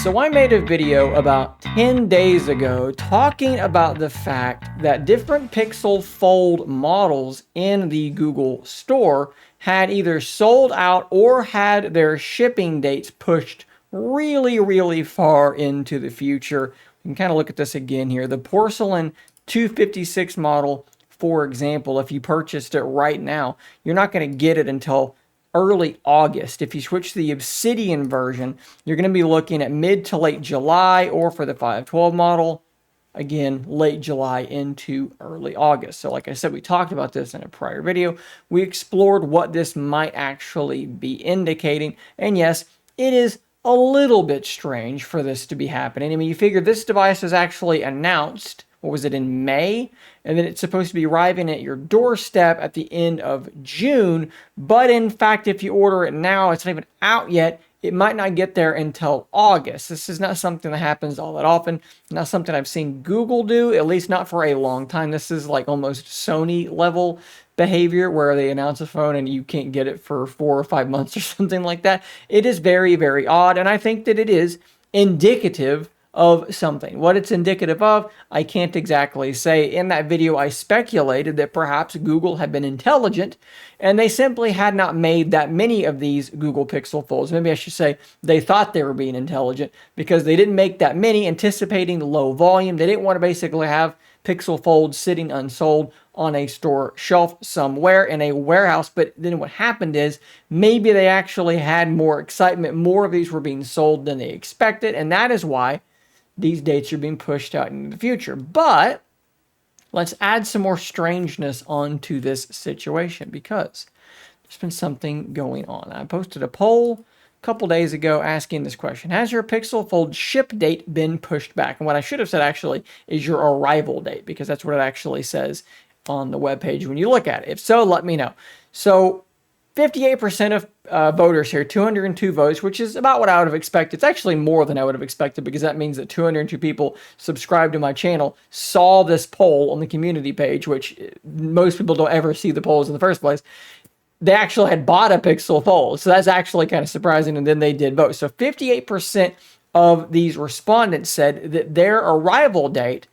So I made a video about 10 days ago talking about the fact that different Pixel Fold models in the Google Store had either sold out or had their shipping dates pushed really far into the future. We can kind of look at this again here. The Porcelain 256 model, for example, if you purchased it right now, you're not going to get it until early August. If you switch to the Obsidian version, you're going to be looking at mid to late July, or for the 512 model, again, late July into early August. So like I said, we talked about this in a prior video. We explored what this might actually be indicating. And yes, it is a little bit strange for this to be happening. I mean, you figure this device was actually announced, what was it, in May? And then it's supposed to be arriving at your doorstep at the end of June. But in fact, if you order it now, it's not even out yet. It might not get there until August. This is not something that happens all that often. Not something I've seen Google do, at least not for a long time. This is like almost Sony level behavior where they announce a phone and you can't get it for 4 or 5 months or something like that. It is very odd, and I think that it is indicative of something. What it's indicative of, I can't exactly say. In that video, I speculated that perhaps Google had been intelligent and they simply had not made that many of these Google Pixel Folds. Maybe I should say they thought they were being intelligent because they didn't make that many, anticipating low volume. They didn't want to basically have Pixel Folds sitting unsold on a store shelf somewhere in a warehouse. But then what happened is maybe they actually had more excitement. More of these were being sold than they expected, and that is why these dates are being pushed out into the future. But let's add some more strangeness onto this situation because there's been something going on. I posted a poll a couple days ago asking this question: has your Pixel Fold ship date been pushed back? And what I should have said actually is your arrival date, because that's what it actually says on the webpage when you look at it. If so, let me know. So 58% of voters here, 202 votes, which is about what I would have expected. It's actually more than I would have expected because that means that 202 people subscribed to my channel, saw this poll on the community page, which most people don't ever see the polls in the first place. They actually had bought a Pixel Fold. So that's actually kind of surprising. And then they did vote. So 58% of these respondents said that their arrival date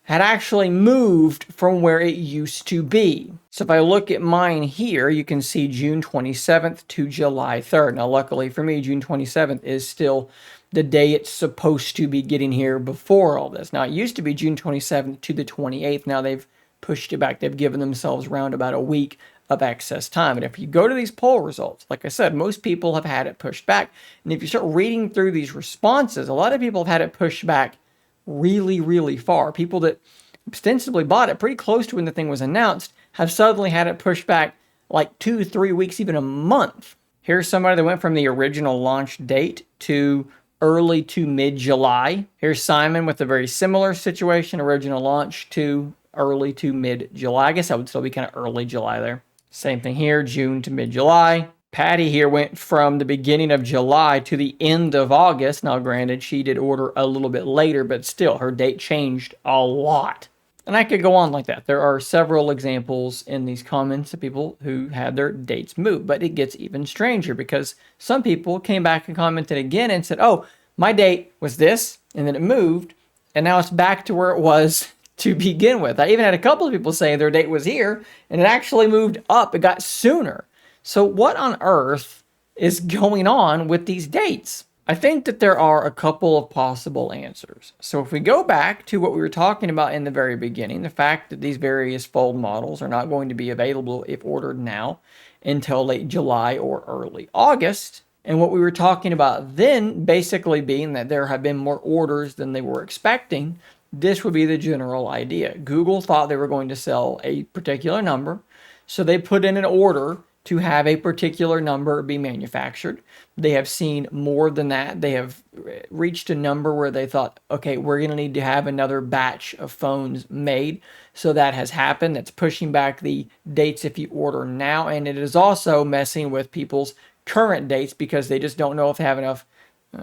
had actually moved from where it used to be. So if I look at mine here, you can see June 27th to July 3rd. Now, luckily for me, June 27th is still the day it's supposed to be getting here before all this. Now, it used to be June 27th to the 28th. Now they've pushed it back. They've given themselves around about a week of excess time. And if you go to these poll results, like I said, most people have had it pushed back. And if you start reading through these responses, a lot of people have had it pushed back really far. People that ostensibly bought it pretty close to when the thing was announced have suddenly had it pushed back like 2-3 weeks, even a month. Here's somebody that went from the original launch date to early to mid-July. Here's Simon with a very similar situation, original launch to early to mid-July. I guess that would still be kind of early July there. Same thing here, June to mid-July. Patty here went from the beginning of July to the end of August. Now, granted, she did order a little bit later, but still, her date changed a lot. And I could go on like that. There are several examples in these comments of people who had their dates moved, but it gets even stranger because some people came back and commented again and said, oh, my date was this, and then it moved, and now it's back to where it was to begin with. I even had a couple of people say their date was here, and it actually moved up. It got sooner. So what on earth is going on with these dates? I think that there are a couple of possible answers. So if we go back to what we were talking about in the very beginning, the fact that these various Fold models are not going to be available if ordered now until late July or early August, and what we were talking about then basically being that there have been more orders than they were expecting, this would be the general idea. Google thought they were going to sell a particular number, so they put in an order to have a particular number be manufactured. They have seen more than that. They have reached a number where they thought, okay, we're going to need to have another batch of phones made. So that has happened. That's pushing back the dates if you order now. And it is also messing with people's current dates because they just don't know if they have enough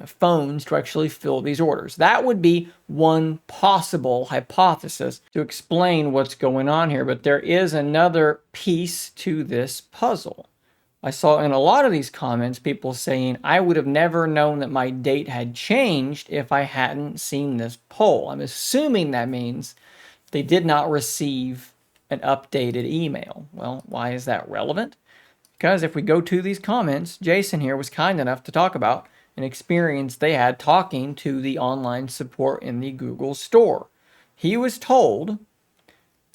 phones to actually fill these orders. That would be one possible hypothesis to explain what's going on here. But there is another piece to this puzzle. I saw in a lot of these comments people saying, I would have never known that my date had changed if I hadn't seen this poll. I'm assuming that means they did not receive an updated email. Well, why is that relevant? Because if we go to these comments, Jason here was kind enough to talk about an experience they had talking to the online support in the Google store. He was told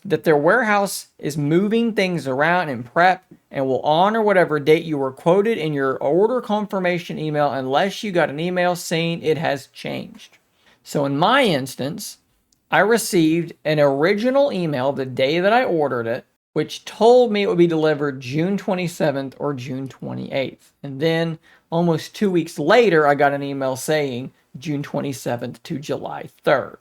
that their warehouse is moving things around in prep and will honor whatever date you were quoted in your order confirmation email unless you got an email saying it has changed. So in my instance, I received an original email the day that I ordered it, which told me it would be delivered June 27th or June 28th. And then almost 2 weeks later, I got an email saying June 27th to July 3rd.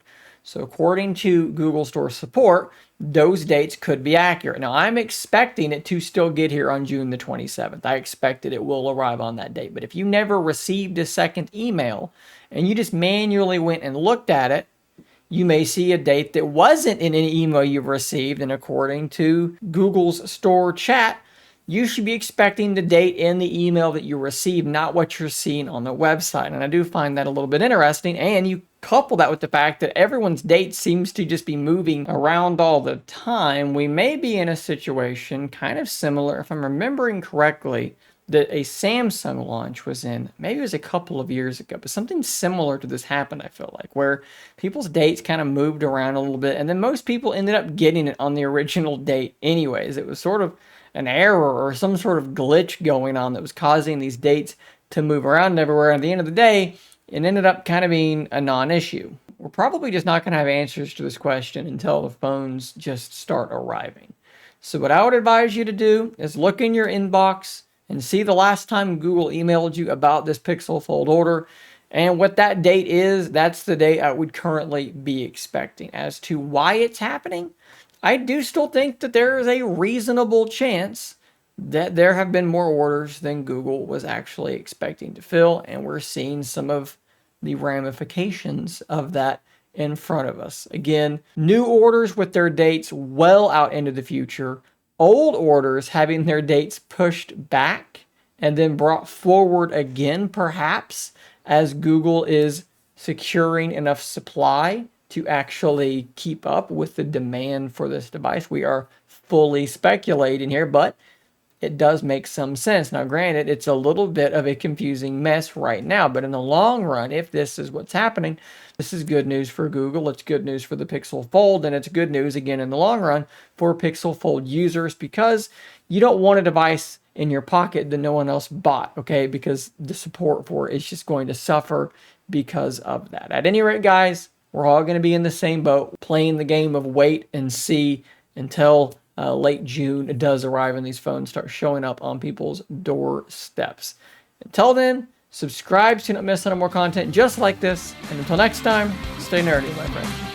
So according to Google Store support, those dates could be accurate. Now, I'm expecting it to still get here on June the 27th. I expected it will arrive on that date. But if you never received a second email and you just manually went and looked at it, you may see a date that wasn't in any email you've received. And according to Google's store chat, you should be expecting the date in the email that you received, not what you're seeing on the website. And I do find that a little bit interesting. And you couple that with the fact that everyone's date seems to just be moving around all the time. We may be in a situation kind of similar, if I'm remembering correctly, that a Samsung launch was in, maybe it was a couple of years ago, but something similar to this happened, I feel like, where people's dates kind of moved around a little bit, and then most people ended up getting it on the original date anyways. It was sort of an error or some sort of glitch going on that was causing these dates to move around everywhere. At the end of the day, it ended up kind of being a non-issue. We're probably just not going to have answers to this question until the phones just start arriving. So what I would advise you to do is look in your inbox and see the last time Google emailed you about this Pixel Fold order. And what that date is, that's the date I would currently be expecting. As to why it's happening, I do still think that there is a reasonable chance that there have been more orders than Google was actually expecting to fill. And we're seeing some of the ramifications of that in front of us. Again, new orders with their dates well out into the future. Old orders having their dates pushed back and then brought forward again, perhaps, as Google is securing enough supply to actually keep up with the demand for this device. We are fully speculating here, but it does make some sense. Now, granted, it's a little bit of a confusing mess right now, but in the long run, if this is what's happening, this is good news for Google. It's good news for the Pixel Fold, and it's good news, again, in the long run for Pixel Fold users, because you don't want a device in your pocket that no one else bought, okay? Because the support for it is just going to suffer because of that. At any rate, guys, we're all going to be in the same boat, playing the game of wait and see until late June it does arrive and these phones start showing up on people's doorsteps. Until then, subscribe so you don't miss any more content just like this. And until next time, stay nerdy, my friends.